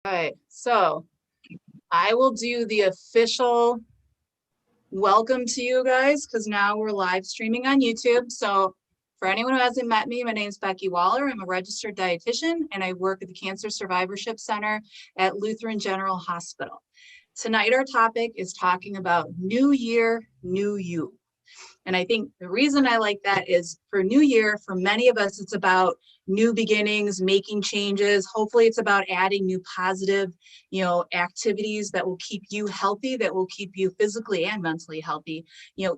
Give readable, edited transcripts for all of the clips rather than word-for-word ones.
All right, so I will do the official welcome to you guys because now we're live streaming on YouTube. So for anyone who hasn't met me, my name is Becky Waller. I'm a registered dietitian and I work at the Cancer Survivorship Center at Lutheran General Hospital. Tonight our topic is talking about New Year, New You. And I think the reason I like that is for New Year, for many of us, it's about new beginnings, making changes. Hopefully it's about adding new positive, activities that will keep you healthy, that will keep you physically and mentally healthy.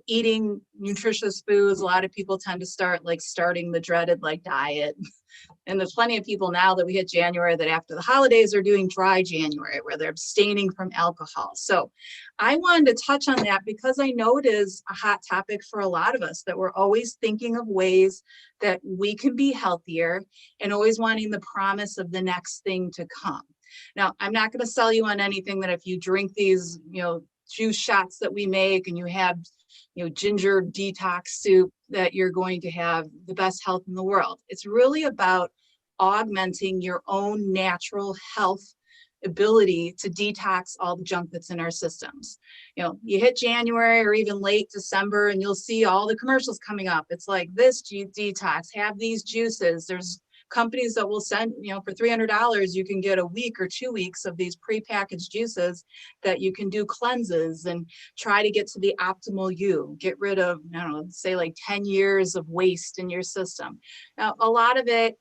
Eating nutritious foods. A lot of people tend to starting the dreaded diet. And there's plenty of people now that we hit January that after the holidays are doing dry January where they're abstaining from alcohol. So I wanted to touch on that because I know it is a hot topic for a lot of us, that we're always thinking of ways that we can be healthier and always wanting the promise of the next thing to come. Now, I'm not going to sell you on anything that if you drink these, juice shots that we make and you have ginger detox soup, that you're going to have the best health in the world. It's really about augmenting your own natural health ability to detox all the junk that's in our systems. You hit January or even late December and you'll see all the commercials coming up. It's like this detox, have these juices. There's companies that will send, for $300, you can get a week or 2 weeks of these prepackaged juices that you can do cleanses and try to get to the optimal you, get rid of, say 10 years of waste in your system. Now, a lot of it,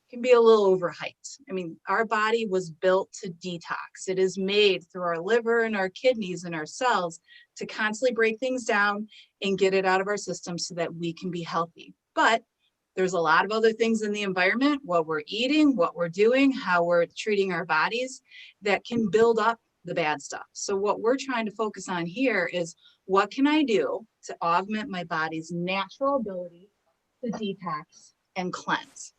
can be a little overhyped. I mean, our body was built to detox. It is made through our liver and our kidneys and our cells to constantly break things down and get it out of our system so that we can be healthy. But there's a lot of other things in the environment, what we're eating, what we're doing, how we're treating our bodies, that can build up the bad stuff. So what we're trying to focus on here is, what can I do to augment my body's natural ability to detox and cleanse?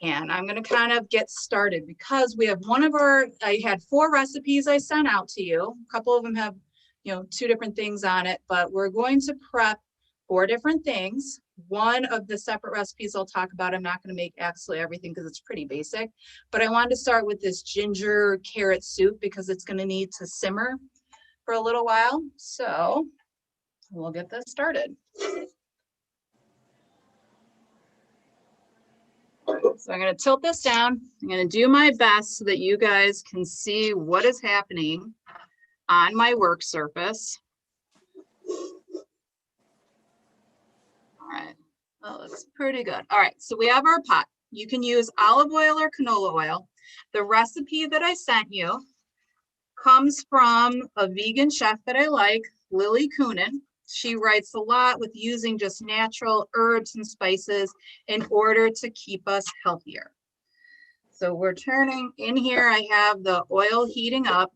And I'm going to kind of get started because we have I had 4 recipes I sent out to you. A couple of them have, 2 different things on it, but we're going to prep 4 different things. One of the separate recipes I'll talk about, I'm not going to make absolutely everything because it's pretty basic, but I wanted to start with this ginger carrot soup because it's going to need to simmer for a little while. So we'll get this started. So I'm going to tilt this down. I'm going to do my best so that you guys can see what is happening on my work surface. All right. Oh, that's pretty good. All right. So we have our pot. You can use olive oil or canola oil. The recipe that I sent you comes from a vegan chef that I like, Lily Coonan. She writes a lot with using just natural herbs and spices in order to keep us healthier. So we're turning in here. I have the oil heating up.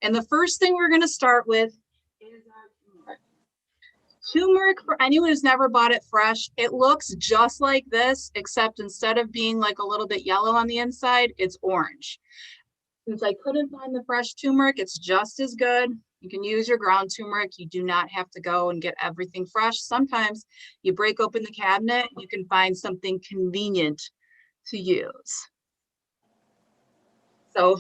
And the first thing we're going to start with is our turmeric. Turmeric, for anyone who's never bought it fresh, it looks just like this, except instead of being a little bit yellow on the inside, it's orange. Since I couldn't find the fresh turmeric, it's just as good. You can use your ground turmeric. You do not have to go and get everything fresh. Sometimes you break open the cabinet, you can find something convenient to use. So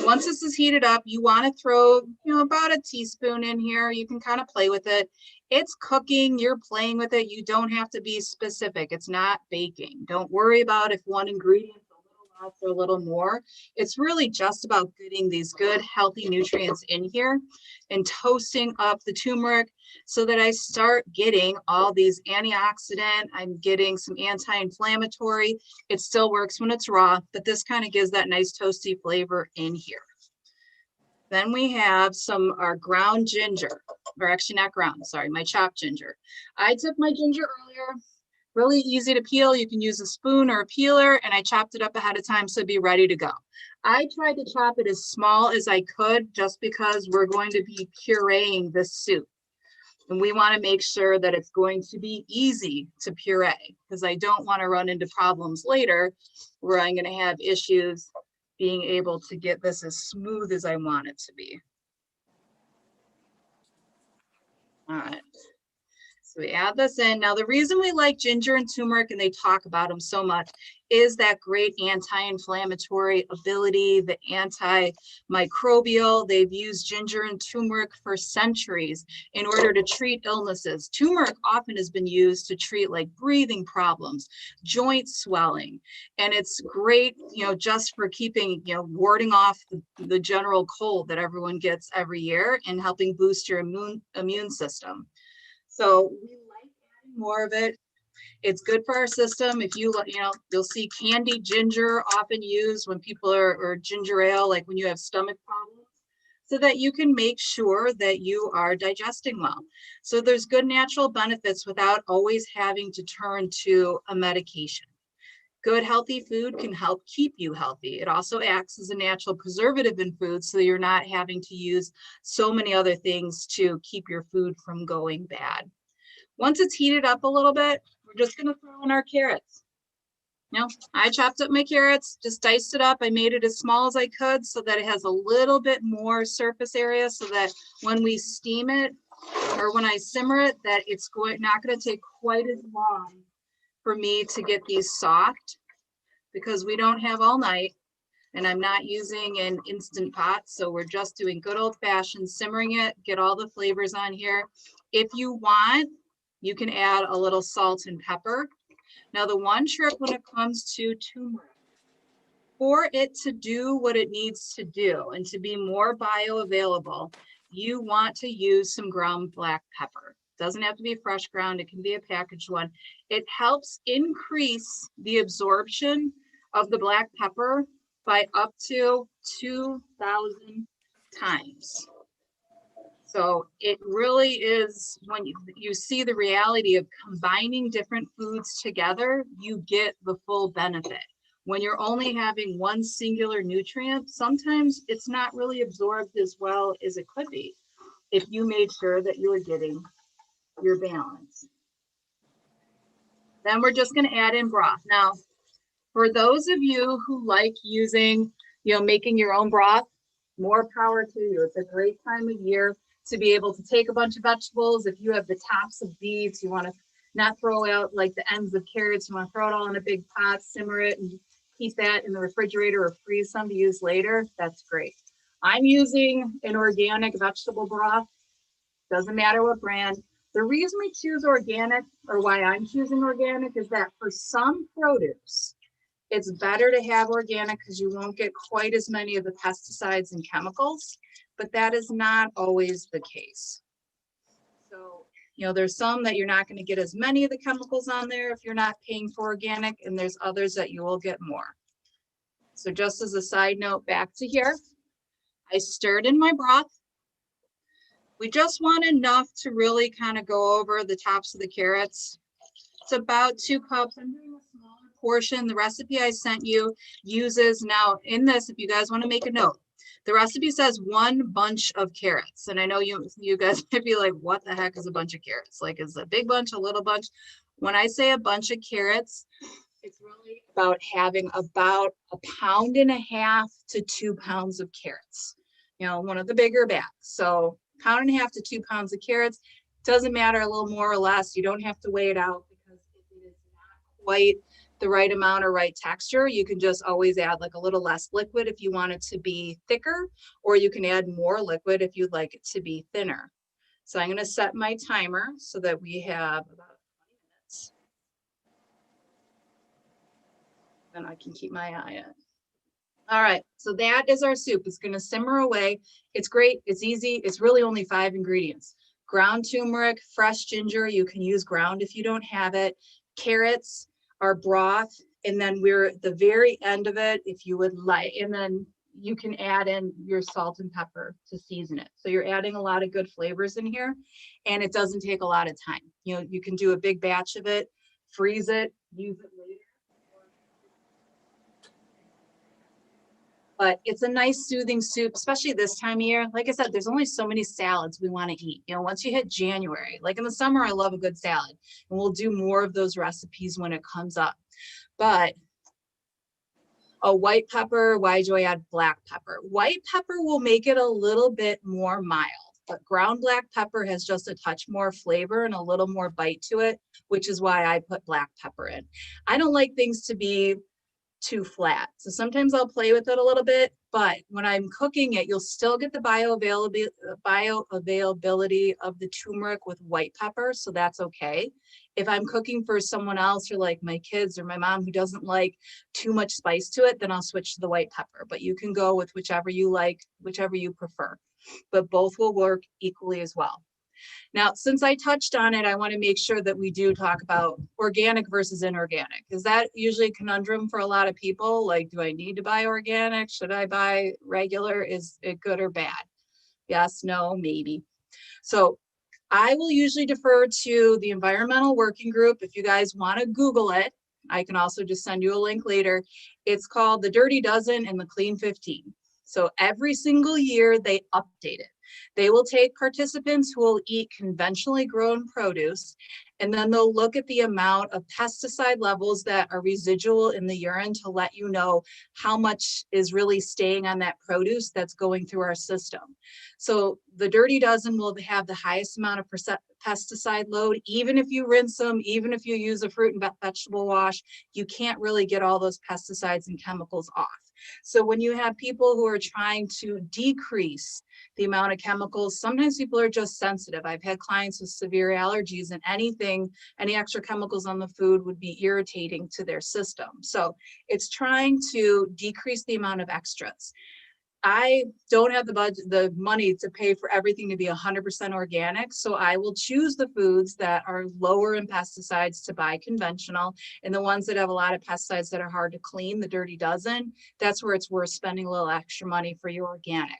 once this is heated up, you want to throw, about a teaspoon in here. You can kind of play with it. It's cooking, you're playing with it. You don't have to be specific. It's not baking. Don't worry about if one ingredient or a little more. It's really just about getting these good healthy nutrients in here and toasting up the turmeric so that I start getting all these antioxidant. I'm getting some anti-inflammatory. It still works when it's raw, but this kind of gives that nice toasty flavor in here. Then we have our ground ginger, or actually not ground, sorry, my chopped ginger. I took my ginger earlier. Really easy to peel. You can use a spoon or a peeler, and I chopped it up ahead of time so it'd be ready to go. I tried to chop it as small as I could just because we're going to be pureeing this soup. And we want to make sure that it's going to be easy to puree because I don't want to run into problems later where I'm going to have issues being able to get this as smooth as I want it to be. All right. So we add this in. Now, the reason we like ginger and turmeric, and they talk about them so much, is that great anti-inflammatory ability, the antimicrobial. They've used ginger and turmeric for centuries in order to treat illnesses. Turmeric often has been used to treat like breathing problems, joint swelling, and it's great, you know, just for keeping, you know, warding off the general cold that everyone gets every year and helping boost your immune system. So we like adding more of it. It's good for our system. If you know, you'll see candied ginger often used when people are, or ginger ale, like when you have stomach problems, so that you can make sure that you are digesting well. So there's good natural benefits without always having to turn to a medication. Good healthy food can help keep you healthy. It also acts as a natural preservative in food, so you're not having to use so many other things to keep your food from going bad. Once it's heated up a little bit, we're just gonna throw in our carrots. Now, I chopped up my carrots, just diced it up. I made it as small as I could so that it has a little bit more surface area, so that when we steam it or when I simmer it, that it's not gonna take quite as long for me to get these soft, because we don't have all night and I'm not using an instant pot. So we're just doing good old fashioned simmering it, get all the flavors on here. If you want, you can add a little salt and pepper. Now, the one trick when it comes to turmeric, for it to do what it needs to do and to be more bioavailable, you want to use some ground black pepper. Doesn't have to be fresh ground, it can be a packaged one. It helps increase the absorption of the black pepper by up to 2,000 times. So it really is, when you see the reality of combining different foods together, you get the full benefit. When you're only having one singular nutrient, sometimes it's not really absorbed as well as it could be if you made sure that you were getting your balance. Then we're just going to add in broth. Now, for those of you who like using, you know, making your own broth, more power to you. It's a great time of year to be able to take a bunch of vegetables. If you have the tops of beets, you want to not throw out like the ends of carrots, you want to throw it all in a big pot, simmer it, and keep that in the refrigerator or freeze some to use later. That's great. I'm using an organic vegetable broth. Doesn't matter what brand. The reason we choose organic, or why I'm choosing organic, is that for some produce, it's better to have organic because you won't get quite as many of the pesticides and chemicals, but that is not always the case. So, you know, there's some that you're not going to get as many of the chemicals on there if you're not paying for organic, and there's others that you will get more. So just as a side note, back to here, I stirred in my broth. We just want enough to really kind of go over the tops of the carrots. It's about 2 cups. I'm doing a smaller portion. The recipe I sent you uses, now in this, if you guys want to make a note, the recipe says 1 bunch of carrots. And I know you guys might be like, what the heck is a bunch of carrots? Like, is it a big bunch, a little bunch? When I say a bunch of carrots, it's really about having about 1.5 pounds to 2 pounds of carrots. You know, one of the bigger bags. So 1.5 pounds to 2 pounds of carrots. Doesn't matter, a little more or less. You don't have to weigh it out, because if it is not quite the right amount or right texture, you can just always add like a little less liquid if you want it to be thicker, or you can add more liquid if you'd like it to be thinner. So I'm going to set my timer so that we have about 20 minutes. And I can keep my eye on. All right, so that is our soup. It's going to simmer away. It's great. It's easy. It's really only 5 ingredients. Ground turmeric, fresh ginger. You can use ground if you don't have it. Carrots, our broth, and then we're at the very end of it, if you would like, and then you can add in your salt and pepper to season it. So you're adding a lot of good flavors in here, and it doesn't take a lot of time. You know, you can do a big batch of it, freeze it, use it later. But it's a nice soothing soup, especially this time of year. Like I said, there's only so many salads we want to eat. You know, once you hit January, like in the summer, I love a good salad, and we'll do more of those recipes when it comes up. But a white pepper, why do I add black pepper? White pepper will make it a little bit more mild. But ground black pepper has just a touch more flavor and a little more bite to it, which is why I put black pepper in. I don't like things to be too flat. So sometimes I'll play with it a little bit, but when I'm cooking it, you'll still get the bioavailability of the turmeric with white pepper. So that's okay. If I'm cooking for someone else or like my kids or my mom who doesn't like too much spice to it, then I'll switch to the white pepper, but you can go with whichever you like, whichever you prefer, but both will work equally as well. Now, since I touched on it, I want to make sure that we do talk about organic versus inorganic. Is that usually a conundrum for a lot of people? Like, do I need to buy organic? Should I buy regular? Is it good or bad? Yes, no, maybe. So I will usually defer to the environmental working group. If you guys want to Google it, I can also just send you a link later. It's called the Dirty Dozen and the Clean 15. So every single year they update it. They will take participants who will eat conventionally grown produce, and then they'll look at the amount of pesticide levels that are residual in the urine to let you know how much is really staying on that produce that's going through our system. So the Dirty Dozen will have the highest amount of pesticide load. Even if you rinse them, even if you use a fruit and vegetable wash, you can't really get all those pesticides and chemicals off. So when you have people who are trying to decrease the amount of chemicals, sometimes people are just sensitive. I've had clients with severe allergies, and any extra chemicals on the food would be irritating to their system. So it's trying to decrease the amount of extras. I don't have the money to pay for everything to be 100% organic. So I will choose the foods that are lower in pesticides to buy conventional, and the ones that have a lot of pesticides that are hard to clean, the Dirty Dozen, that's where it's worth spending a little extra money for your organic.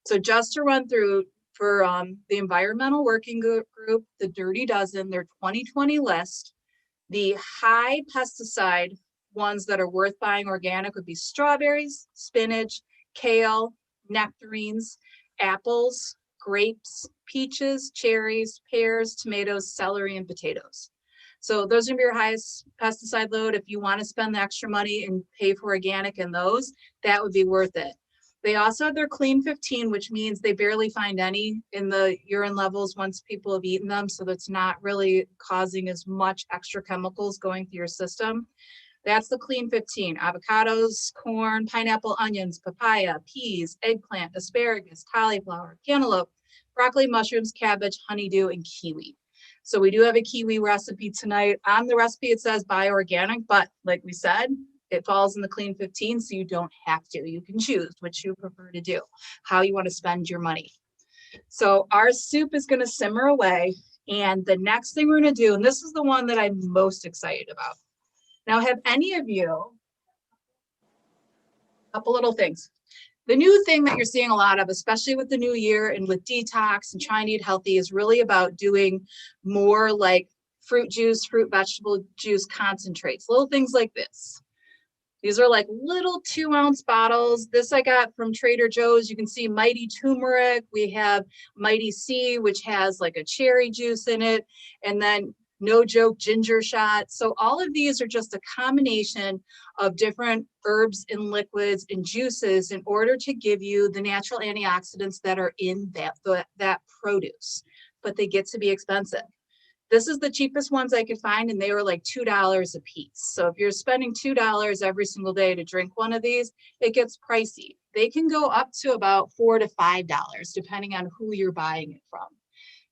So just to run through for the environmental working group, the Dirty Dozen, their 2020 list, the high pesticide ones that are worth buying organic would be strawberries, spinach, kale, nectarines, apples, grapes, peaches, cherries, pears, tomatoes, celery, and potatoes. So those are gonna be your highest pesticide load. If you want to spend the extra money and pay for organic in those, that would be worth it. They also have their Clean 15, which means they barely find any in the urine levels once people have eaten them. So that's not really causing as much extra chemicals going through your system. That's the Clean 15. Avocados, corn, pineapple, onions, papaya, peas, eggplant, asparagus, cauliflower, cantaloupe, broccoli, mushrooms, cabbage, honeydew, and kiwi. So we do have a kiwi recipe tonight. On the recipe, it says buy organic, but like we said, it falls in the Clean 15, so you don't have to. You can choose which you prefer to do, how you want to spend your money. So our soup is going to simmer away. And the next thing we're going to do, and this is the one that I'm most excited about. Now, have any of you, a couple little things. The new thing that you're seeing a lot of, especially with the new year and with detox and trying to eat healthy, is really about doing more like fruit juice, fruit vegetable juice concentrates, little things like this. These are like little 2-ounce bottles. This I got from Trader Joe's. You can see Mighty Turmeric. We have Mighty C, which has like a cherry juice in it. And then No Joke Ginger Shot. So all of these are just a combination of different herbs and liquids and juices in order to give you the natural antioxidants that are in that produce. But they get to be expensive. This is the cheapest ones I could find, and they were like $2 a piece. So if you're spending $2 every single day to drink one of these, it gets pricey. They can go up to about $4 to $5, depending on who you're buying it from.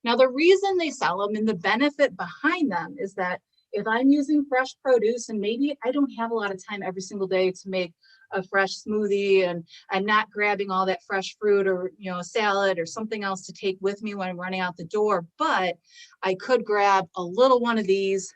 Now, the reason they sell them and the benefit behind them is that if I'm using fresh produce and maybe I don't have a lot of time every single day to make a fresh smoothie, and I'm not grabbing all that fresh fruit or, a salad or something else to take with me when I'm running out the door, but I could grab a little one of these.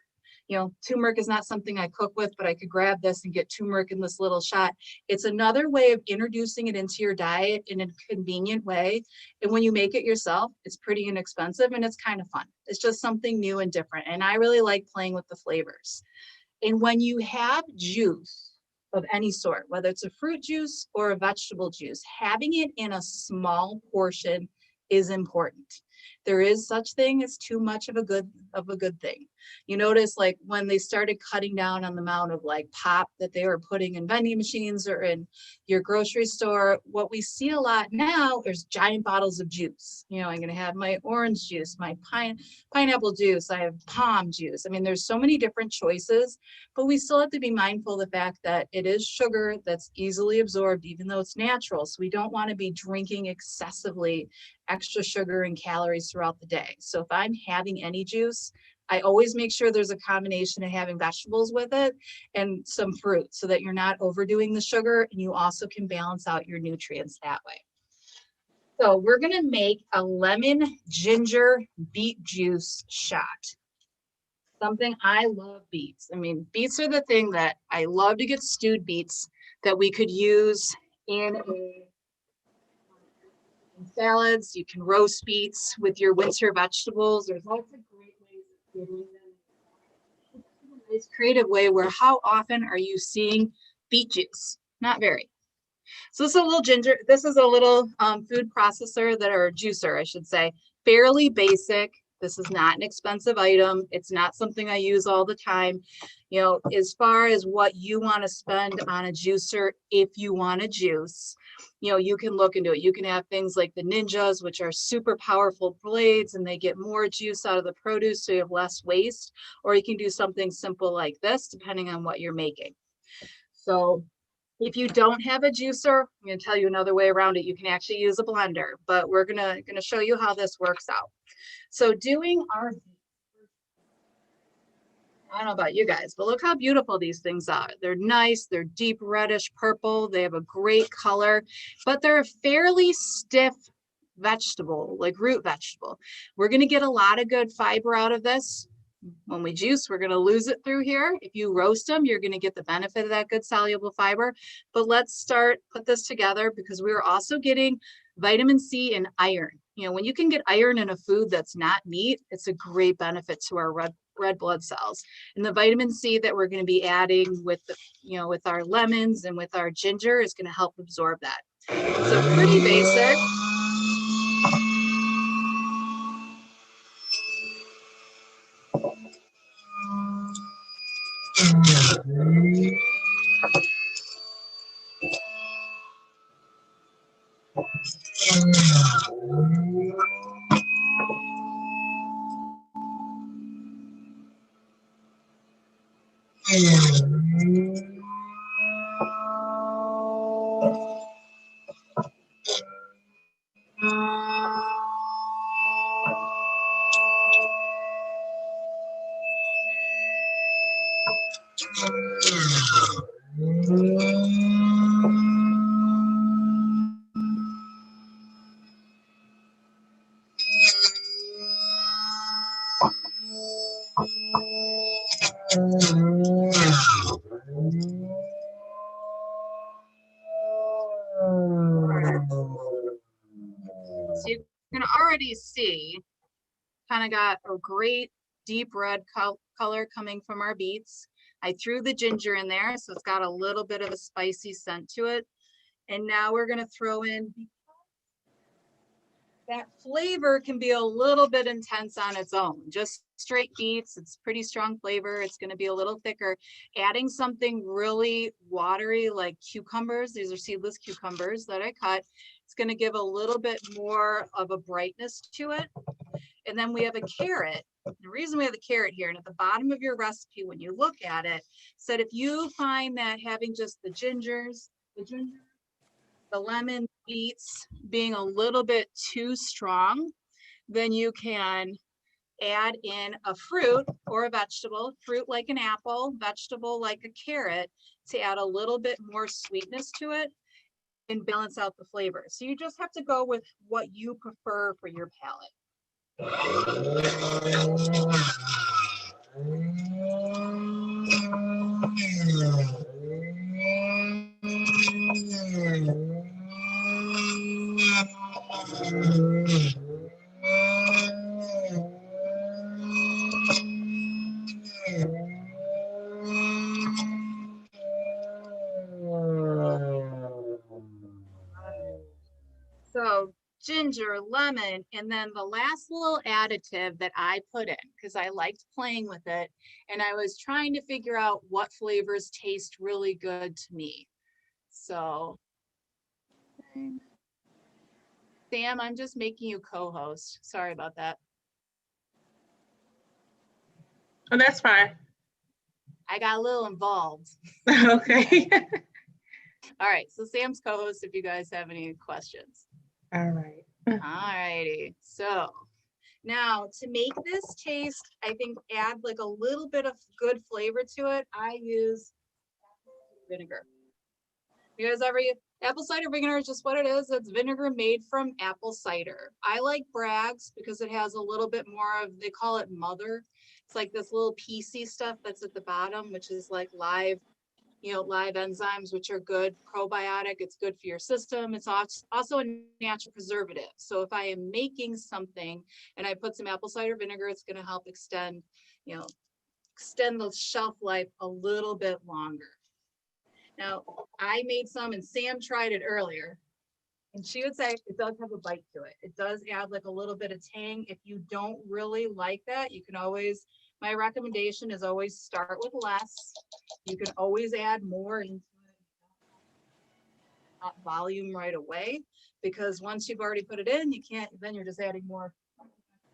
Turmeric is not something I cook with, but I could grab this and get turmeric in this little shot. It's another way of introducing it into your diet in a convenient way. And when you make it yourself, it's pretty inexpensive and it's kind of fun. It's just something new and different. And I really like playing with the flavors. And when you have juice of any sort, whether it's a fruit juice or a vegetable juice, having it in a small portion is important. there is such thing as too much of a good thing. You notice like when they started cutting down on the amount of like pop that they were putting in vending machines or in your grocery store, what we see a lot now is giant bottles of juice. You know, I'm going to have my orange juice, my pineapple juice, I have palm juice. I mean, there's so many different choices, but we still have to be mindful of the fact that it is sugar that's easily absorbed, even though it's natural. So we don't want to be drinking excessively extra sugar and calories throughout the day. So if I'm having any juice, I always make sure there's a combination of having vegetables with it and some fruit so that you're not overdoing the sugar and you also can balance out your nutrients that way. So we're gonna make a lemon ginger beet juice shot. Something I love beets. I mean, beets are the thing that I love to get stewed beets that we could use in salads. You can roast beets with your winter vegetables. There's lots of great ways of getting them. It's a creative way where how often are you seeing beet juice? Not very. So this is a little ginger. This is a little food processor or juicer, I should say. Fairly basic. This is not an expensive item. It's not something I use all the time. You know, as far as what you want to spend on a juicer, if you want to juice, you know, you can look into it. You can have things like the Ninjas, which are super powerful blades and they get more juice out of the produce so you have less waste. Or you can do something simple like this, depending on what you're making. So if you don't have a juicer, I'm going to tell you another way around it. You can actually use a blender, but we're gonna show you how this works out. So doing our, I don't know about you guys, but look how beautiful these things are. They're nice, they're deep reddish purple, they have a great color, but they're a fairly stiff vegetable, like root vegetable. We're going to get a lot of good fiber out of this. When we juice, we're going to lose it through here. If you roast them, you're going to get the benefit of that good soluble fiber. But let's put this together because we're also getting vitamin C and iron. You know, when you can get iron in a food that's not meat, it's a great benefit to our red blood cells. And the vitamin C that we're going to be adding with the, you know, with our lemons and with our ginger is going to help absorb that. So pretty basic. So you can already see kind of got a great deep red color coming from our beets. I threw the ginger in there, so it's got a little bit of a spicy scent to it. And now we're going to throw in, that flavor can be a little bit intense on its own. Just straight beets, it's pretty strong flavor. It's going to be a little thicker. Adding something really watery like cucumbers, these are seedless cucumbers that I cut, it's going to give a little bit more of a brightness to it. And then we have a carrot. The reason we have the carrot here, and at the bottom of your recipe, when you look at it, said if you find that having just the gingers, the lemon, beets being a little bit too strong, then you can add in a fruit or a vegetable, fruit like an apple, vegetable like a carrot, to add a little bit more sweetness to it and balance out the flavor. So you just have to go with what you prefer for your palate. So ginger, lemon, and then the last little additive that I put in because I liked playing with it and I was trying to figure out what flavors taste really good to me. So, Sam, I'm just making you co-host. Sorry about that. Oh, that's fine. I got a little involved. Okay. All right, so Sam's co-host if you guys have any questions. All right. All righty, so now to make this taste, I think add like a little bit of good flavor to it. I use vinegar. You guys ever use apple cider vinegar is just what it is. It's vinegar made from apple cider. I like Bragg's because it has a little bit more of, they call it mother. It's like this little PC stuff that's at the bottom, which is like live, live enzymes, which are good probiotic. It's good for your system. It's also a natural preservative. So if I am making something and I put some apple cider vinegar, it's going to help extend the shelf life a little bit longer. Now, I made some and Sam tried it earlier and she would say it does have a bite to it. It does add like a little bit of tang. If you don't really like that, you can always, my recommendation is always start with less. You can always add more into volume right away because once you've already put it in, you can't, then you're just adding more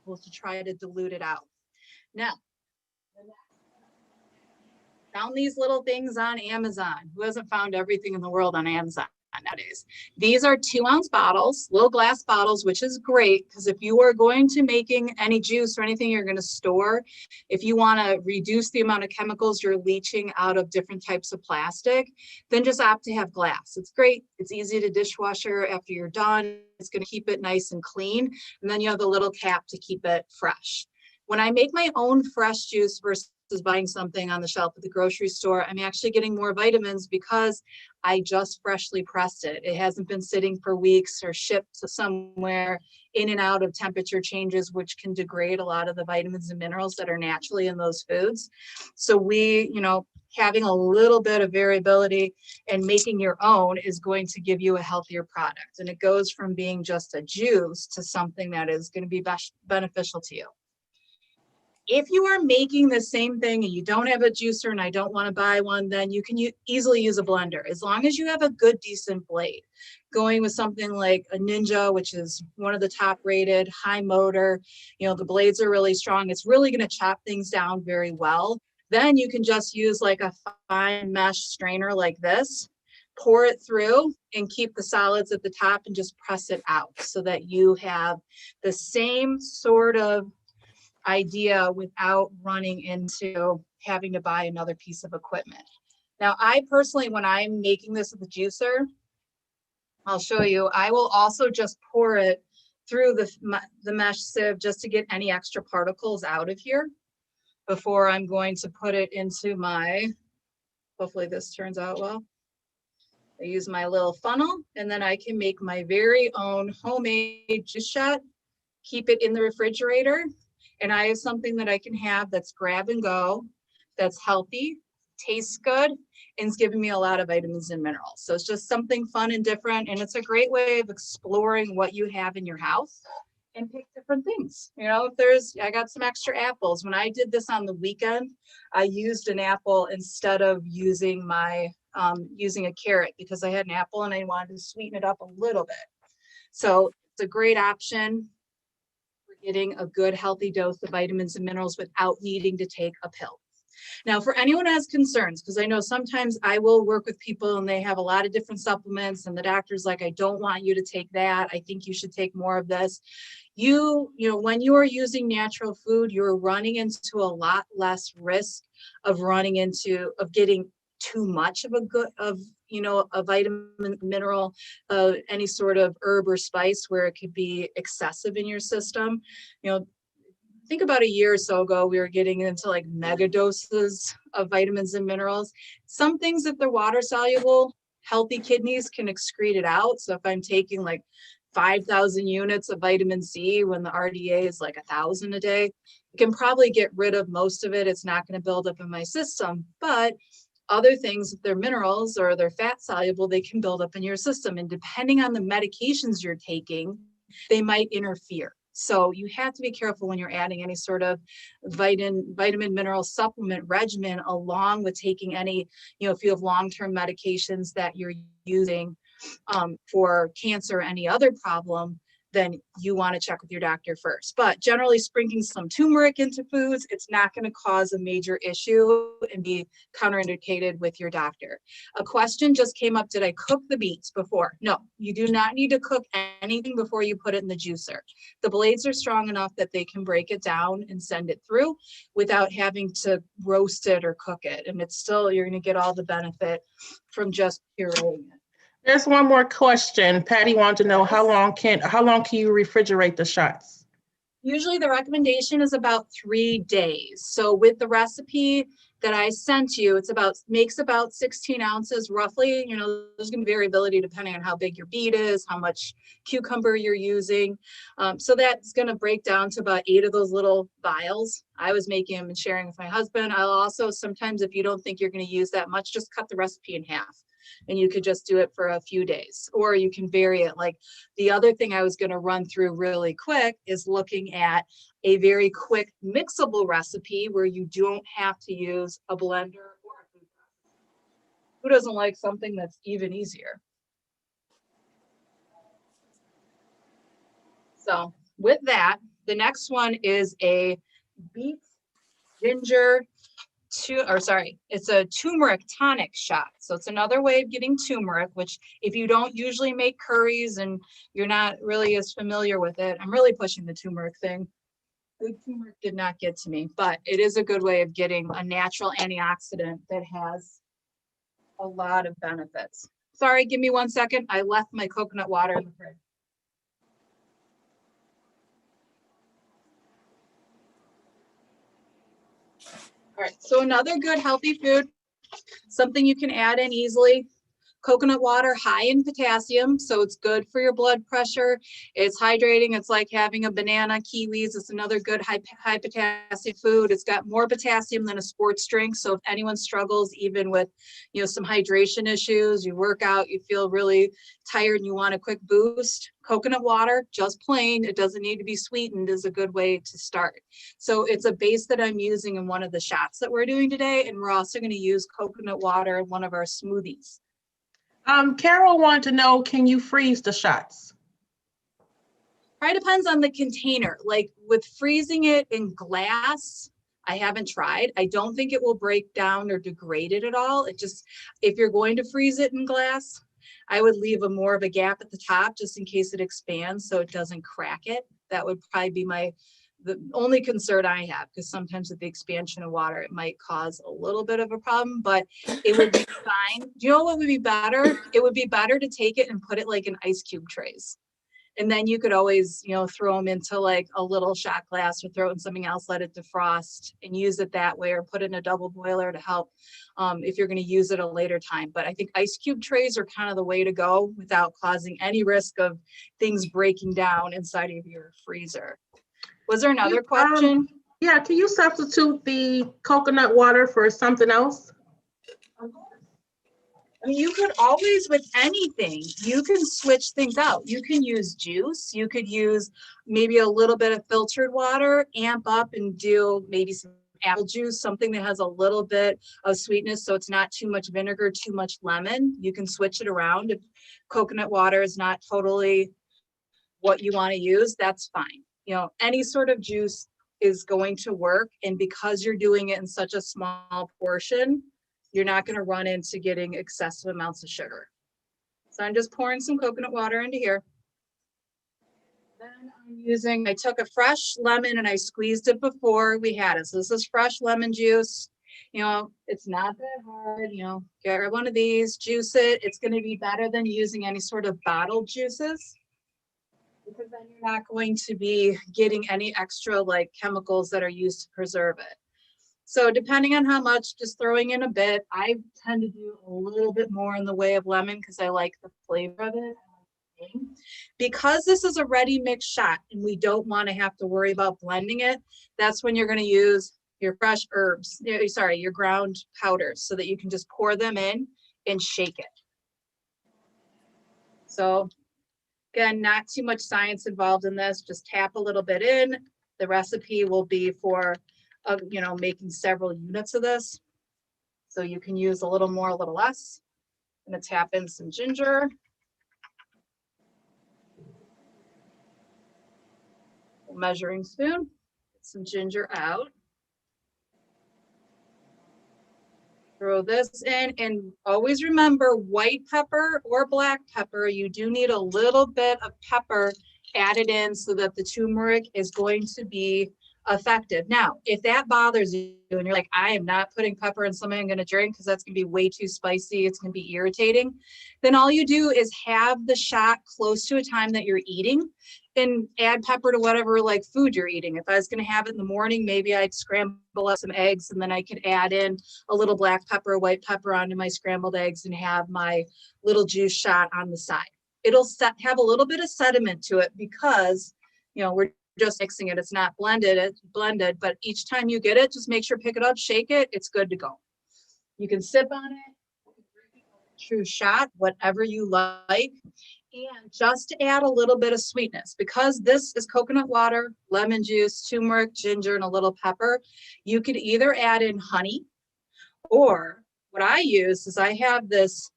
to try to dilute it out. Now, found these little things on Amazon. Who hasn't found everything in the world on Amazon nowadays? These are 2-ounce bottles, little glass bottles, which is great because if you are going to making any juice or anything you're going to store, if you want to reduce the amount of chemicals you're leaching out of different types of plastic, then just opt to have glass. It's great. It's easy to dishwasher after you're done. It's going to keep it nice and clean. And then you have the little cap to keep it fresh. When I make my own fresh juice versus buying something on the shelf at the grocery store, I'm actually getting more vitamins because I just freshly pressed it. It hasn't been sitting for weeks or shipped to somewhere in and out of temperature changes, which can degrade a lot of the vitamins and minerals that are naturally in those foods. So having a little bit of variability and making your own is going to give you a healthier product. And it goes from being just a juice to something that is going to be beneficial to you. If you are making the same thing and you don't have a juicer and I don't want to buy one, then you can easily use a blender as long as you have a good, decent blade. Going with something like a Ninja, which is one of the top rated, high motor, the blades are really strong. It's really going to chop things down very well. Then you can just use like a fine mesh strainer like this, pour it through and keep the solids at the top and just press it out so that you have the same sort of idea without running into having to buy another piece of equipment. Now, I personally, when I'm making this with a juicer, I'll show you, I will also just pour it through the mesh sieve just to get any extra particles out of here before I'm going to put it into hopefully this turns out well. I use my little funnel and then I can make my very own homemade juice shot, keep it in the refrigerator. And I have something that I can have that's grab and go, that's healthy, tastes good, and it's giving me a lot of vitamins and minerals. So it's just something fun and different. And it's a great way of exploring what you have in your house and pick different things. I got some extra apples. When I did this on the weekend, I used an apple instead of using using a carrot because I had an apple and I wanted to sweeten it up a little bit. So it's a great option. Getting a good healthy dose of vitamins and minerals without needing to take a pill. Now, for anyone who has concerns, because I know sometimes I will work with people and they have a lot of different supplements and the doctor's like, I don't want you to take that. I think you should take more of this. When you are using natural food, you're running into a lot less risk of getting too much of a vitamin, mineral, any sort of herb or spice where it could be excessive in your system. Think about a year or so ago, we were getting into like mega doses of vitamins and minerals. Some things, if they're water soluble, healthy kidneys can excrete it out. So if I'm taking like 5,000 units of vitamin C when the RDA is like 1,000 a day, you can probably get rid of most of it. It's not going to build up in my system, but other things, if they're minerals or they're fat soluble, they can build up in your system. And depending on the medications you're taking, they might interfere. So you have to be careful when you're adding any sort of vitamin mineral supplement regimen, along with taking any, if you have long-term medications that you're using for cancer or any other problem, then you want to check with your doctor first. But generally, sprinkling some turmeric into foods, it's not going to cause a major issue and be counterindicated with your doctor. A question just came up, did I cook the beets before? No, you do not need to cook anything before you put it in the juicer. The blades are strong enough that they can break it down and send it through without having to roast it or cook it. And it's still, you're going to get all the benefit from just pureeing it. There's one more question. Patty wanted to know how long can you refrigerate the shots? Usually the recommendation is about 3 days. So with the recipe that I sent you, makes about 16 ounces roughly. There's going to be variability depending on how big your beet is, how much cucumber you're using. So that's going to break down to about 8 of those little vials. I was making them and sharing with my husband. I'll also sometimes, if you don't think you're going to use that much, just cut the recipe in half. And you could just do it for a few days, or you can vary it. Like the other thing I was going to run through really quick is looking at a very quick mixable recipe where you don't have to use a blender or a food processor. Who doesn't like something that's even easier? So with that, the next one is a beet ginger it's a turmeric tonic shot. So it's another way of getting turmeric, which if you don't usually make curries and you're not really as familiar with it, I'm really pushing the turmeric thing. Good turmeric did not get to me, but it is a good way of getting a natural antioxidant that has a lot of benefits. Sorry, give me 1 second. I left my coconut water in the fridge. All right, so another good healthy food, something you can add in easily. Coconut water, high in potassium, so it's good for your blood pressure. It's hydrating. It's like having a banana, kiwis. It's another good high potassium food. It's got more potassium than a sports drink. So if anyone struggles even with, some hydration issues, you work out, you feel really tired and you want a quick boost, coconut water, just plain, it doesn't need to be sweetened, is a good way to start. So it's a base that I'm using in one of the shots that we're doing today. And we're also going to use coconut water in one of our smoothies. Carol wanted to know, can you freeze the shots? Probably depends on the container. Like with freezing it in glass, I haven't tried. I don't think it will break down or degrade it at all. It just, if you're going to freeze it in glass, I would leave more of a gap at the top just in case it expands so it doesn't crack it. That would probably be the only concern I have, because sometimes with the expansion of water, it might cause a little bit of a problem, but it would be fine. Do you know what would be better? It would be better to take it and put it like in ice cube trays. And then you could always, throw them into like a little shot glass or throw it in something else, let it defrost and use it that way, or put it in a double boiler to help if you're going to use it a later time. But I think ice cube trays are kind of the way to go without causing any risk of things breaking down inside of your freezer. Was there another question? Yeah, can you substitute the coconut water for something else? I mean, you could always, with anything, you can switch things out. You can use juice. You could use maybe a little bit of filtered water, amp up and do maybe some apple juice, something that has a little bit of sweetness. So it's not too much vinegar, too much lemon. You can switch it around. If coconut water is not totally what you want to use, that's fine. Any sort of juice is going to work. And because you're doing it in such a small portion, you're not going to run into getting excessive amounts of sugar. So I'm just pouring some coconut water into here. Then I took a fresh lemon and I squeezed it before we had it. So this is fresh lemon juice. It's not that hard, get one of these, juice it. It's going to be better than using any sort of bottled juices, because then you're not going to be getting any extra like chemicals that are used to preserve it. So depending on how much, just throwing in a bit. I tend to do a little bit more in the way of lemon because I like the flavor of it. Because this is a ready mix shot and we don't want to have to worry about blending it, that's when you're going to use your fresh herbs, your ground powders, so that you can just pour them in and shake it. So Again, not too much science involved in this, just tap a little bit in. The recipe will be for, you know, making several units of this. So you can use a little more, a little less. I'm gonna tap in some ginger. Measuring spoon, get some ginger out. Throw this in, and always remember, white pepper or black pepper, you do need a little bit of pepper added in so that the turmeric is going to be effective. Now, if that bothers you and you're like, I am not putting pepper in something I'm going to drink because that's going to be way too spicy, it's going to be irritating, then all you do is have the shot close to a time that you're eating and add pepper to whatever like food you're eating. If I was going to have it in the morning, maybe I'd scramble up some eggs and then I could add in a little black pepper, white pepper onto my scrambled eggs and have my little juice shot on the side. It'll have a little bit of sediment to it because, you know, we're just mixing it. It's not blended, it's blended, but each time you get it, just make sure, pick it up, shake it, it's good to go. You can sip on it, true shot, whatever you like. And just to add a little bit of sweetness, because this is coconut water, lemon juice, turmeric, ginger, and a little pepper, you could either add in honey, or what I use is I have this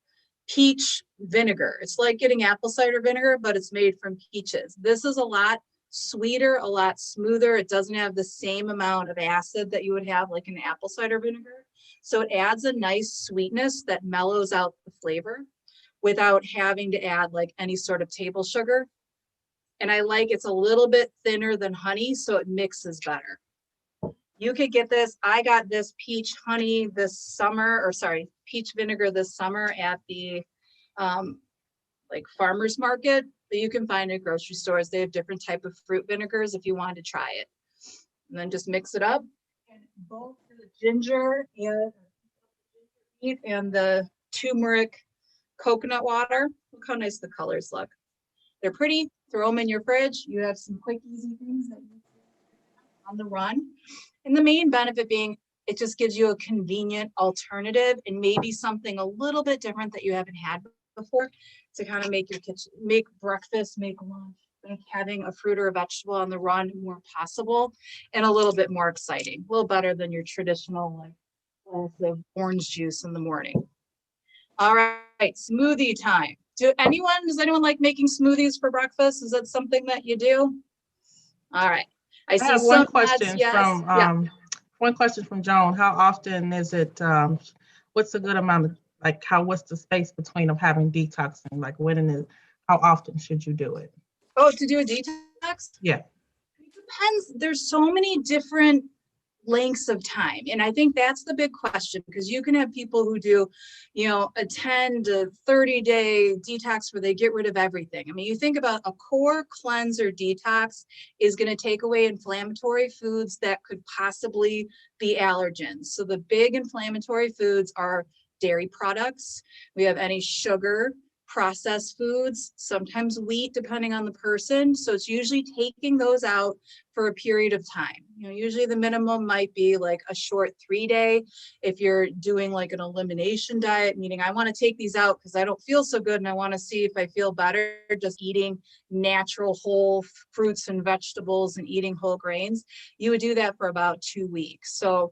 peach vinegar. It's like getting apple cider vinegar, but it's made from peaches. This is a lot sweeter, a lot smoother. It doesn't have the same amount of acid that you would have like an apple cider vinegar. So it adds a nice sweetness that mellows out the flavor without having to add like any sort of table sugar. And I like it's a little bit thinner than honey, so it mixes better. You could get this, I got this peach honey this summer, or sorry, peach vinegar this summer at the like farmer's market, that you can find at grocery stores. They have different type of fruit vinegars if you wanted to try it. And then just mix it up. And both the ginger and the turmeric coconut water, look how nice the colors look. They're pretty. Throw them in your fridge. You have some quick, easy things that you can on the run. And the main benefit being it just gives you a convenient alternative and maybe something a little bit different that you haven't had before to kind of make your kitchen, make breakfast, make lunch, make having a fruit or a vegetable on the run more possible and a little bit more exciting, a little better than your traditional like glass of orange juice in the morning. All right, smoothie time. Does anyone like making smoothies for breakfast? Is that something that you do? All right. I see have some one question yes. from one question from Joan. How often is it? What's a good amount of like? What's the space between of having detoxing? Like how often should you do it? Oh, to do a detox? Yeah. It depends. There's so many different lengths of time. And I think that's the big question, because you can have people who do, you know, a 10 to 30-day detox where they get rid of everything. I mean, you think about a core cleanser detox is going to take away inflammatory foods that could possibly be allergens. So the big inflammatory foods are dairy products. We have any sugar, processed foods, sometimes wheat, depending on the person. So it's usually taking those out for a period of time. You know, usually the minimum might be like a short 3-day. If you're doing like an elimination diet, meaning I want to take these out because I don't feel so good and I want to see if I feel better just eating natural whole fruits and vegetables and eating whole grains, you would do that for about 2 weeks. So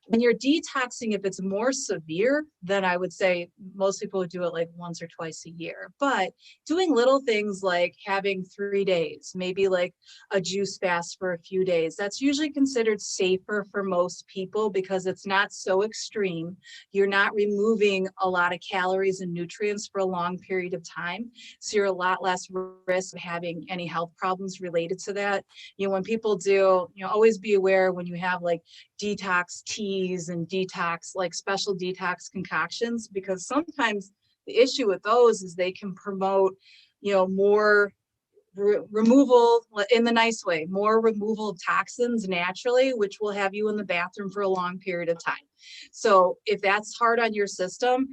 when you're detoxing, if it's more severe, then I would say most people would do it like once or twice a year. But doing little things like having 3 days, maybe like a juice fast for a few days, that's usually considered safer for most people because it's not so extreme. You're not removing a lot of calories and nutrients for a long period of time. So you're a lot less risk of having any health problems related to that. You know, when people do, you know, always be aware when you have like detox teas and detox, like special detox concoctions, because sometimes the issue with those is they can promote, you know, more removal in the nice way, more removal of toxins naturally, which will have you in the bathroom for a long period of time. So if that's hard on your system,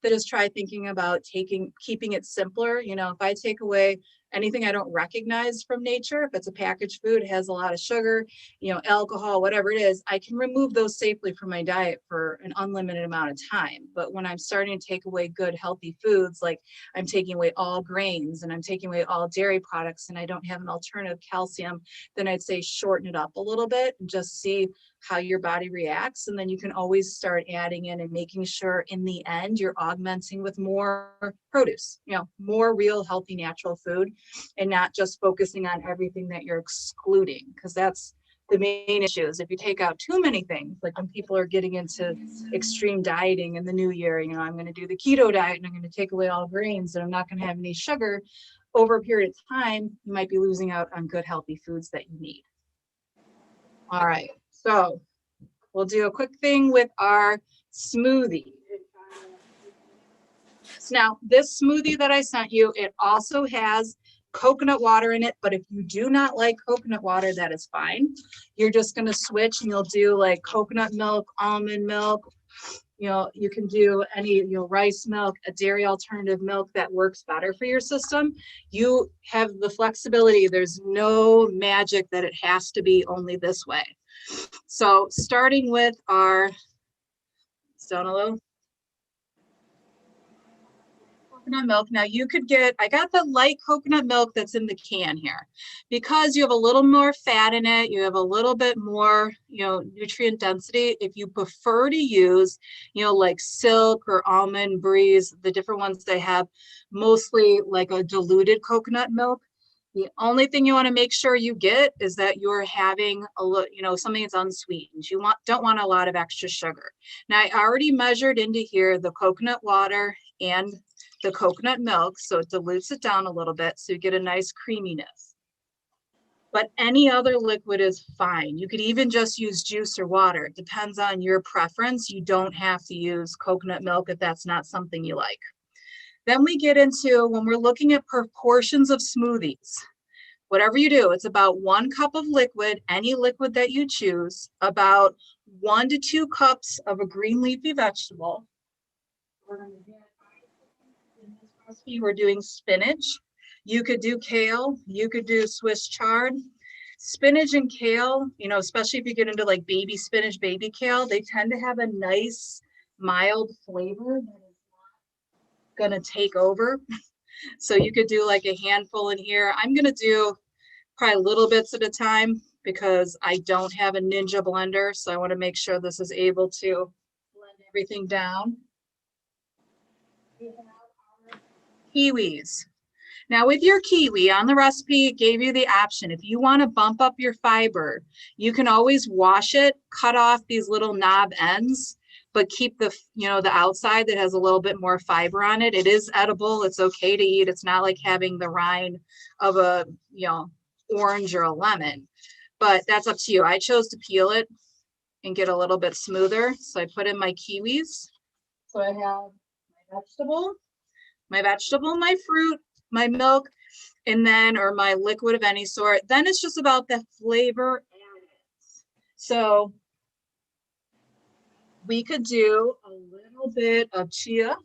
then just try thinking about keeping it simpler. You know, if I take away anything I don't recognize from nature. If it's a packaged food, it has a lot of sugar, you know, alcohol, whatever it is, I can remove those safely from my diet for an unlimited amount of time. But when I'm starting to take away good, healthy foods, like I'm taking away all grains and I'm taking away all dairy products and I don't have an alternative calcium, then I'd say shorten it up a little bit and just see how your body reacts. And then you can always start adding in and making sure in the end you're augmenting with more produce, you know, more real, healthy, natural food, and not just focusing on everything that you're excluding, because that's the main issue. Is if you take out too many things, like when people are getting into extreme dieting in the new year, you know, I'm going to do the keto diet and I'm going to take away all grains and I'm not going to have any sugar. Over a period of time, you might be losing out on good, healthy foods that you need. All right. So we'll do a quick thing with our smoothie. So now this smoothie that I sent you, it also has coconut water in it, but if you do not like coconut water, that is fine. You're just going to switch and you'll do like coconut milk, almond milk. You know, you can do any, you know, rice milk, a dairy alternative milk that works better for your system. You have the flexibility. There's no magic that it has to be only this way. So starting with our coconut milk. Now you could get, I got the light coconut milk that's in the can here because you have a little more fat in it. You have a little bit more, you know, nutrient density. If you prefer to use, you know, like Silk or Almond Breeze, the different ones they have, mostly like a diluted coconut milk. The only thing you want to make sure you get is that you're having a little, you know, something that's unsweetened. You don't want a lot of extra sugar. Now I already measured into here the coconut water and the coconut milk, so it dilutes it down a little bit so you get a nice creaminess. But any other liquid is fine. You could even just use juice or water. It depends on your preference. You don't have to use coconut milk if that's not something you like. Then we get into when we're looking at proportions of smoothies. Whatever you do, it's about 1 cup of liquid, any liquid that you choose, about 1 to 2 cups of a green leafy vegetable. We're going to do in this recipe, we're doing spinach. You could do kale, you could do Swiss chard. Spinach and kale, you know, especially if you get into like baby spinach, baby kale, they tend to have a nice mild flavor that is not going to take over. So you could do like a handful in here. I'm going to do probably little bits at a time because I don't have a Ninja blender. So I want to make sure this is able to blend everything down. We have our kiwis. Now with your kiwi on the recipe, it gave you the option. If you want to bump up your fiber, you can always wash it, cut off these little knob ends, but keep the, you know, the outside that has a little bit more fiber on it. It is edible. It's okay to eat. It's not like having the rind of a, you know, orange or a lemon, but that's up to you. I chose to peel it and get a little bit smoother. So I put in my kiwis. So I have my vegetable, my fruit, my milk, and then, or my liquid of any sort. Then it's just about the flavor additives. So we could do a little bit of chia.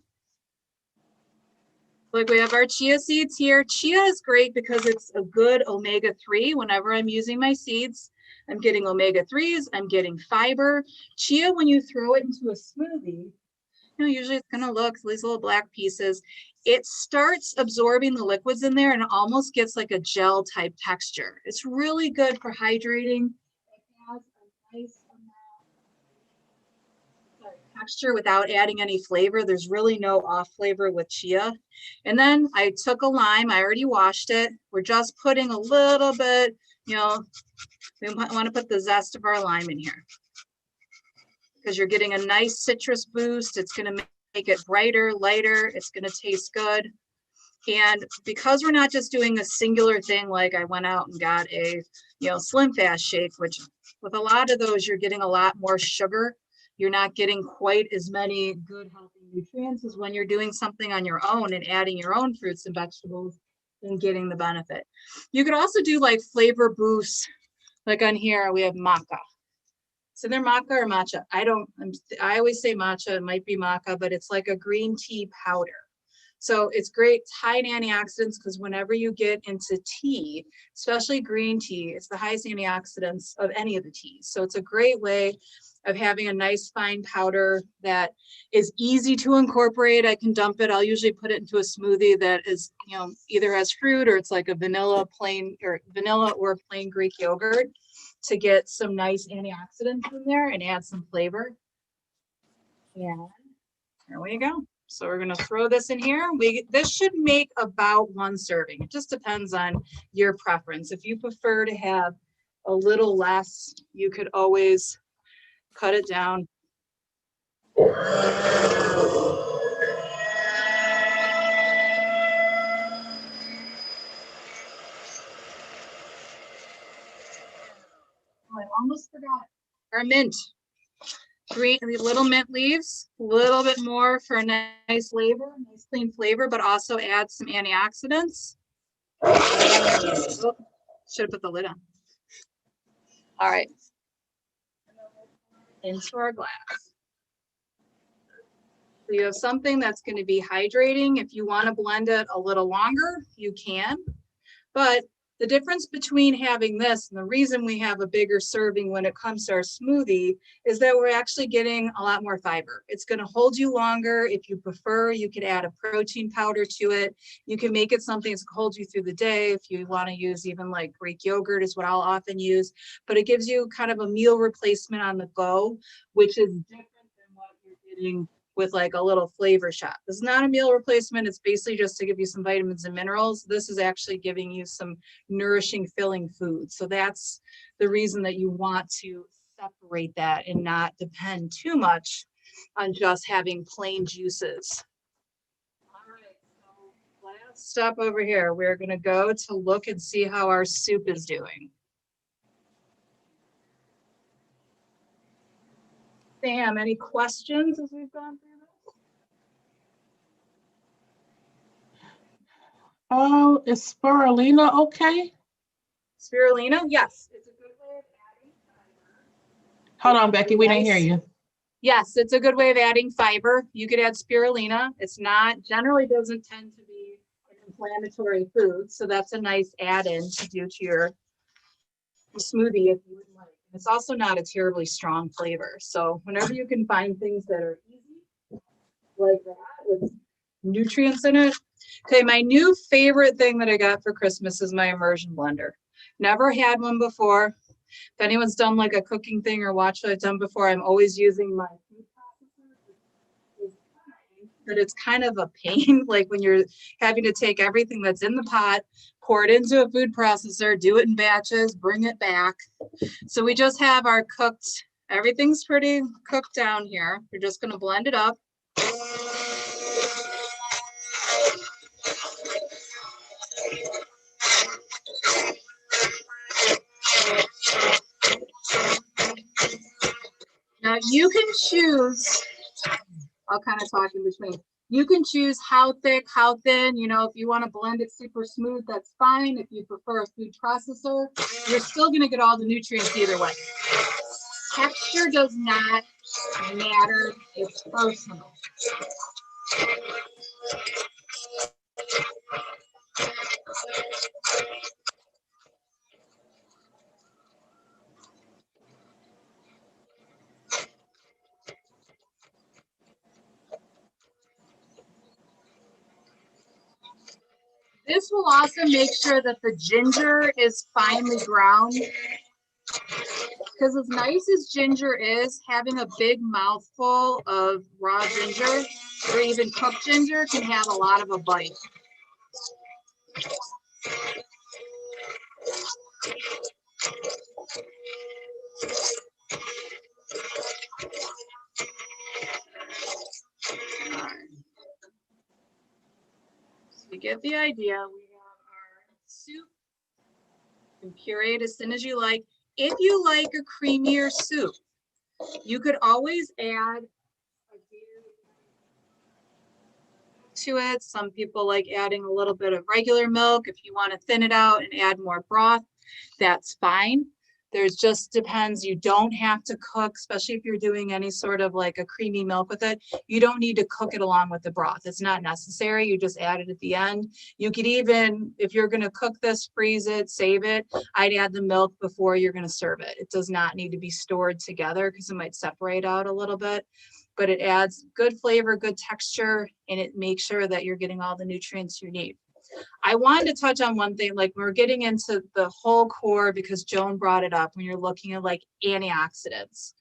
Like we have our chia seeds here. Chia is great because it's a good omega-3. Whenever I'm using my seeds, I'm getting omega-3s, I'm getting fiber. Chia, when you throw it into a smoothie, you know, usually it's gonna look these little black pieces. It starts absorbing the liquids in there and it almost gets like a gel type texture. It's really good for hydrating. It has a nice texture without adding any flavor. There's really no off flavor with chia. And then I took a lime, I already washed it. We're just putting a little bit, you know, we want to put the zest of our lime in here because you're getting a nice citrus boost. It's going to make it brighter, lighter. It's going to taste good. And because we're not just doing a singular thing, like I went out and got a, you know, Slim Fast shake, which with a lot of those, you're getting a lot more sugar. You're not getting quite as many good healthy nutrients as when you're doing something on your own and adding your own fruits and vegetables and getting the benefit. You could also do like flavor boosts. Like on here, we have maca. So they're maca or matcha. I always say matcha, it might be maca, but it's like a green tea powder. So it's great, it's high in antioxidants, because whenever you get into tea, especially green tea, it's the highest antioxidants of any of the teas. So it's a great way of having a nice fine powder that is easy to incorporate. I can dump it. I'll usually put it into a smoothie that is, you know, either has fruit or it's like a vanilla or plain Greek yogurt, to get some nice antioxidants in there and add some flavor. Yeah, there we go. So we're gonna throw this in here. This should make about 1 serving. It just depends on your preference. If you prefer to have a little less, you could always cut it down. Oh, I almost forgot our mint. Green, the little mint leaves, a little bit more for a nice flavor, nice clean flavor, but also add some antioxidants. Oh, should have put the lid on. All right. Into our glass. So you have something that's going to be hydrating. If you want to blend it a little longer, you can. But the difference between having this and the reason we have a bigger serving when it comes to our smoothie is that we're actually getting a lot more fiber. It's going to hold you longer. If you prefer, you could add a protein powder to it. You can make it something that's going to hold you through the day. If you want to use even like Greek yogurt is what I'll often use, but it gives you kind of a meal replacement on the go, which is different than what you're getting with like a little flavor shot. This is not a meal replacement. It's basically just to give you some vitamins and minerals. This is actually giving you some nourishing, filling food. So that's the reason that you want to separate that and not depend too much on just having plain juices. All right, so last step over here, we're gonna go to look and see how our soup is doing. Sam, any questions as we've gone through this? Oh, is spirulina okay? Spirulina, yes. It's a good way of adding fiber. Hold on, Becky, we didn't hear you. Yes, it's a good way of adding fiber. You could add spirulina. It's not, generally doesn't tend to be an inflammatory food. So that's a nice add-in to do to your smoothie if you would like. It's also not a terribly strong flavor. So whenever you can find things that are easy like that with nutrients in it. Okay, my new favorite thing that I got for Christmas is my immersion blender. Never had one before. If anyone's done like a cooking thing or watched what I've done before, I'm always using my food processor. But it's kind of a pain, like when you're having to take everything that's in the pot, pour it into a food processor, do it in batches, bring it back. So we just have our cooked, everything's pretty cooked down here. We're just gonna blend it up. Now you can choose, I'll kind of talk in between. You can choose how thick, how thin, you know, if you want to blend it super smooth, that's fine. If you prefer a food processor, you're still going to get all the nutrients either way. Texture does not matter, it's personal. This will also make sure that the ginger is finely ground. Because as nice as ginger is, having a big mouthful of raw ginger or even cooked ginger can have a lot of a bite. So you get the idea. We have our soup. You can puree it as thin as you like. If you like a creamier soup, you could always add a to it. Some people like adding a little bit of regular milk. If you want to thin it out and add more broth, that's fine. There's just depends. You don't have to cook, especially if you're doing any sort of like a creamy milk with it. You don't need to cook it along with the broth. It's not necessary. You just add it at the end. You could even, if you're going to cook this, freeze it, save it. I'd add the milk before you're going to serve it. It does not need to be stored together because it might separate out a little bit, but it adds good flavor, good texture, and it makes sure that you're getting all the nutrients you need. I wanted to touch on one thing, like we're getting into the whole core because Joan brought it up when you're looking at like antioxidants.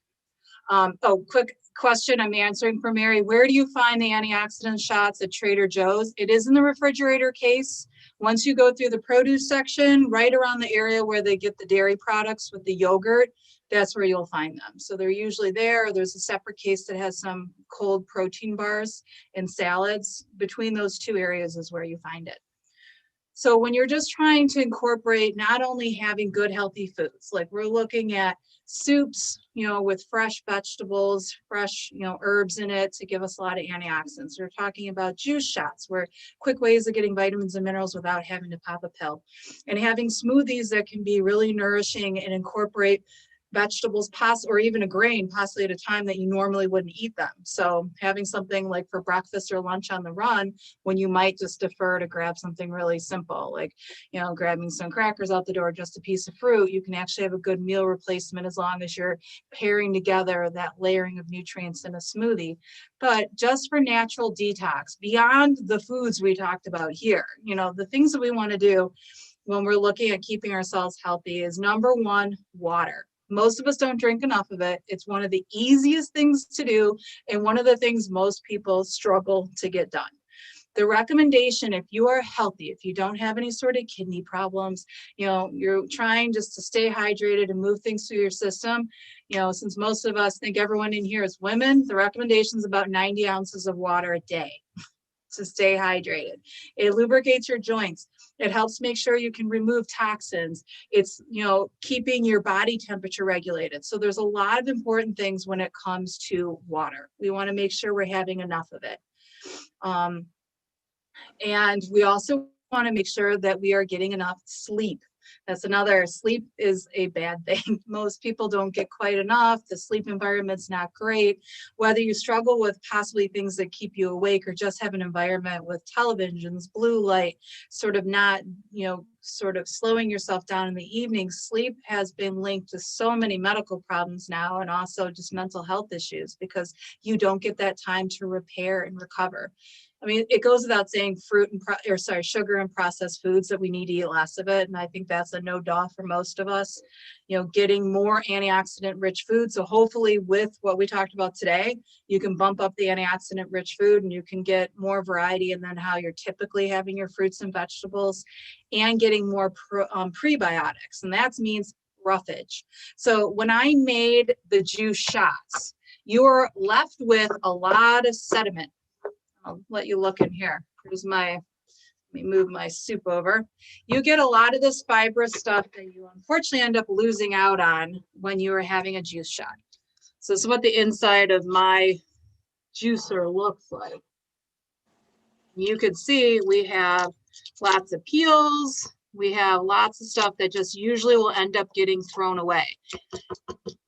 Quick question I'm answering for Mary. Where do you find the antioxidant shots at Trader Joe's? It is in the refrigerator case. Once you go through the produce section, right around the area where they get the dairy products with the yogurt, that's where you'll find them. So they're usually there. There's a separate case that has some cold protein bars and salads. Between those two areas is where you find it. So when you're just trying to incorporate not only having good healthy foods, like we're looking at soups, with fresh vegetables, fresh, herbs in it to give us a lot of antioxidants. We're talking about juice shots, where quick ways of getting vitamins and minerals without having to pop a pill, and having smoothies that can be really nourishing and incorporate vegetables, or even a grain, possibly at a time that you normally wouldn't eat them. So having something like for breakfast or lunch on the run, when you might just defer to grab something really simple, like, grabbing some crackers out the door, just a piece of fruit, you can actually have a good meal replacement as long as you're pairing together that layering of nutrients in a smoothie. But just for natural detox, beyond the foods we talked about here, the things that we want to do when we're looking at keeping ourselves healthy is number one, water. Most of us don't drink enough of it. It's one of the easiest things to do, and one of the things most people struggle to get done. The recommendation, if you are healthy, if you don't have any sort of kidney problems, you're trying just to stay hydrated and move things through your system, since most of us think everyone in here is women, the recommendation is about 90 ounces of water a day to stay hydrated. It lubricates your joints. It helps make sure you can remove toxins. It's, keeping your body temperature regulated. So there's a lot of important things when it comes to water. We want to make sure we're having enough of it. And we also want to make sure that we are getting enough sleep. That's another, sleep is a bad thing. Most people don't get quite enough. The sleep environment's not great. Whether you struggle with possibly things that keep you awake or just have an environment with televisions, blue light, sort of not, sort of slowing yourself down in the evening, sleep has been linked to so many medical problems now, and also just mental health issues because you don't get that time to repair and recover. I mean, it goes without saying sugar and processed foods, that we need to eat less of it. And I think that's a no-duh for most of us, getting more antioxidant rich food. So hopefully with what we talked about today, you can bump up the antioxidant rich food and you can get more variety in then how you're typically having your fruits and vegetables, and getting more prebiotics. And that means roughage. So when I made the juice shots, you're left with a lot of sediment. I'll let you look in here. Here's let me move my soup over. You get a lot of this fibrous stuff that you unfortunately end up losing out on when you are having a juice shot. So this is what the inside of my juicer looks like. You can see we have lots of peels. We have lots of stuff that just usually will end up getting thrown away.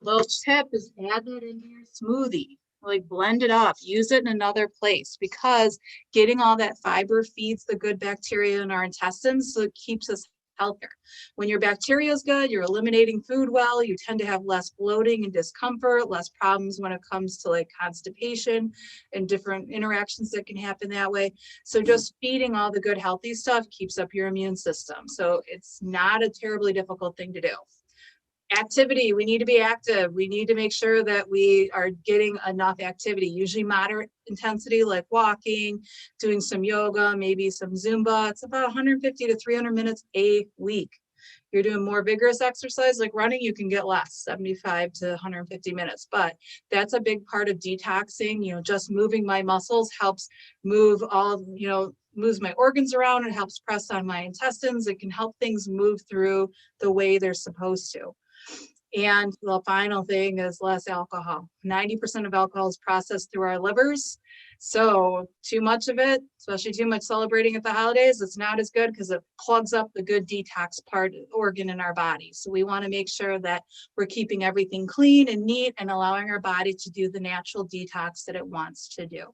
Little tip is add that into your smoothie. Like blend it up, use it in another place, because getting all that fiber feeds the good bacteria in our intestines, so it keeps us healthier. When your bacteria is good, you're eliminating food well, you tend to have less bloating and discomfort, less problems when it comes to like constipation and different interactions that can happen that way. So just feeding all the good healthy stuff keeps up your immune system. So it's not a terribly difficult thing to do. Activity, we need to be active. We need to make sure that we are getting enough activity, usually moderate intensity, like walking, doing some yoga, maybe some Zumba. It's about 150 to 300 minutes a week. You're doing more vigorous exercise like running, you can get less, 75 to 150 minutes. But that's a big part of detoxing. Just moving my muscles helps move all, moves my organs around. It helps press on my intestines. It can help things move through the way they're supposed to. And the final thing is less alcohol. 90% of alcohol is processed through our livers. So too much of it, especially too much celebrating at the holidays, it's not as good because it plugs up the good detox organ in our body. So we want to make sure that we're keeping everything clean and neat and allowing our body to do the natural detox that it wants to do.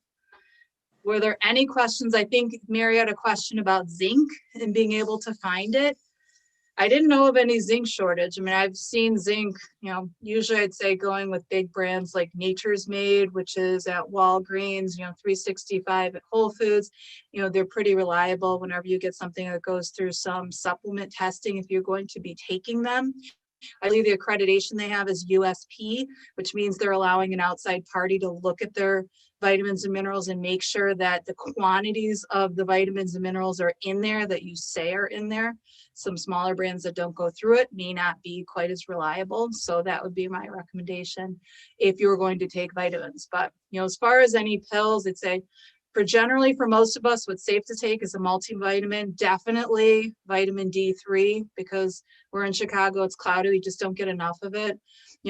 Were there any questions? I think Mary had a question about zinc and being able to find it. I didn't know of any zinc shortage. I mean, I've seen zinc, usually I'd say going with big brands like Nature's Made, which is at Walgreens, 365 at Whole Foods. They're pretty reliable whenever you get something that goes through some supplement testing, if you're going to be taking them. I believe the accreditation they have is USP, which means they're allowing an outside party to look at their vitamins and minerals and make sure that the quantities of the vitamins and minerals are in there that you say are in there. Some smaller brands that don't go through it may not be quite as reliable. So that would be my recommendation if you were going to take vitamins. But, as far as any pills, I'd say for most of us, what's safe to take is a multivitamin, definitely vitamin D3, because we're in Chicago, it's cloudy, we just don't get enough of it.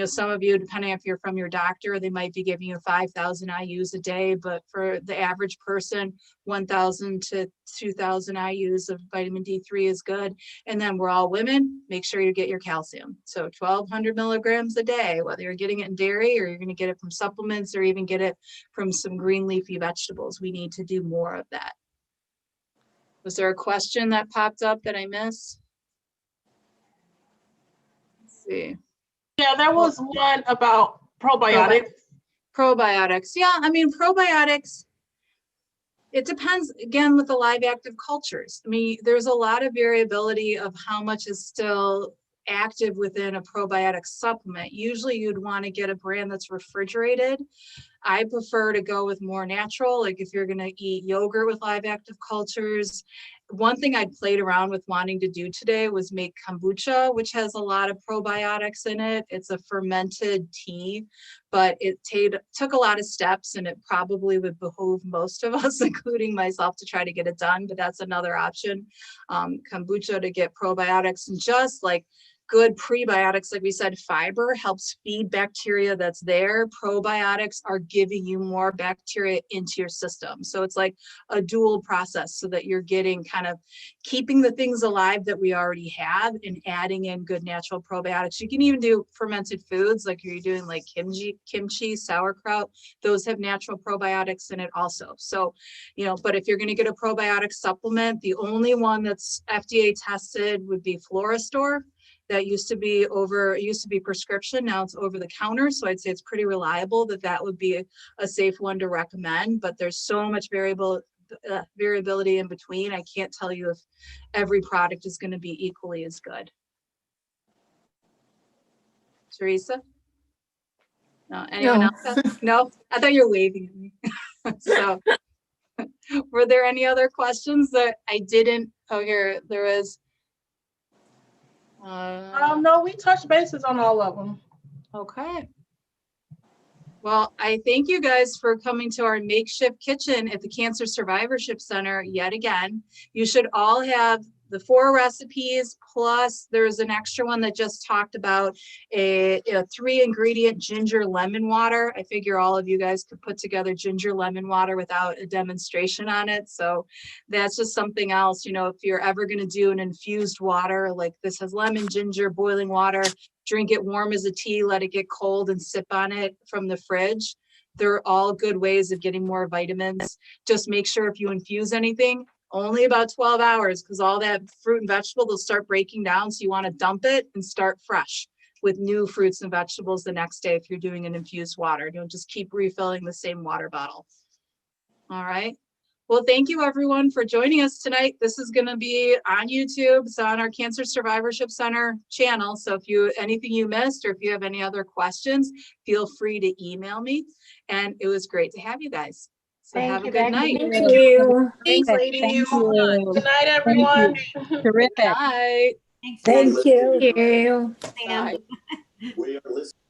Some of you, depending if you're from your doctor, they might be giving you 5,000 IUs a day, but for the average person, 1,000 to 2,000 IUs of vitamin D3 is good. And then we're all women, make sure you get your calcium. So 1,200 milligrams a day, whether you're getting it in dairy or you're going to get it from supplements or even get it from some green leafy vegetables. We need to do more of that. Was there a question that popped up that I missed? Let's see. Yeah, there was one about probiotics. Probiotics. Yeah, I mean, probiotics, it depends, again, with the live active cultures. I mean, there's a lot of variability of how much is still active within a probiotic supplement. Usually you'd want to get a brand that's refrigerated. I prefer to go with more natural, like if you're going to eat yogurt with live active cultures. One thing I played around with wanting to do today was make kombucha, which has a lot of probiotics in it. It's a fermented tea, but it took a lot of steps, and it probably would behoove most of us, including myself, to try to get it done, but that's another option. Kombucha to get probiotics, and just like good prebiotics, like we said, fiber helps feed bacteria that's there. Probiotics are giving you more bacteria into your system. So it's like a dual process, so that you're getting kind of keeping the things alive that we already have and adding in good natural probiotics. You can even do fermented foods, like you're doing like kimchi, sauerkraut. Those have natural probiotics in it also. So, but if you're going to get a probiotic supplement, the only one that's FDA tested would be Florastor. That used to be prescription, now it's over the counter. So I'd say it's pretty reliable that would be a safe one to recommend, but there's so much variability in between. I can't tell you if every product is going to be equally as good. Teresa? No, anyone else? No, I thought you were waving at me. So were there any other questions that I didn't? Oh, here, there is. No, we touched bases on all of them. Okay. Well, I thank you guys for coming to our makeshift kitchen at the Cancer Survivorship Center yet again. You should all have the 4 recipes, plus there's an extra one that just talked about a 3-ingredient ginger lemon water. I figure all of you guys could put together ginger lemon water without a demonstration on it. So that's just something else, if you're ever going to do an infused water, like this has lemon, ginger, boiling water, drink it warm as a tea, let it get cold and sip on it from the fridge. They're all good ways of getting more vitamins. Just make sure if you infuse anything, only about 12 hours, because all that fruit and vegetable, they'll start breaking down. So you want to dump it and start fresh with new fruits and vegetables the next day if you're doing an infused water. Don't just keep refilling the same water bottle. All right. Well, thank you everyone for joining us tonight. This is going to be on YouTube. It's on our Cancer Survivorship Center channel. So if anything you missed, or if you have any other questions, feel free to email me. And it was great to have you guys. So have a good night. Thank you. Thanks, ladies. Thank you. Good night, everyone. Terrific. Bye. Thank you. Bye. We are listening.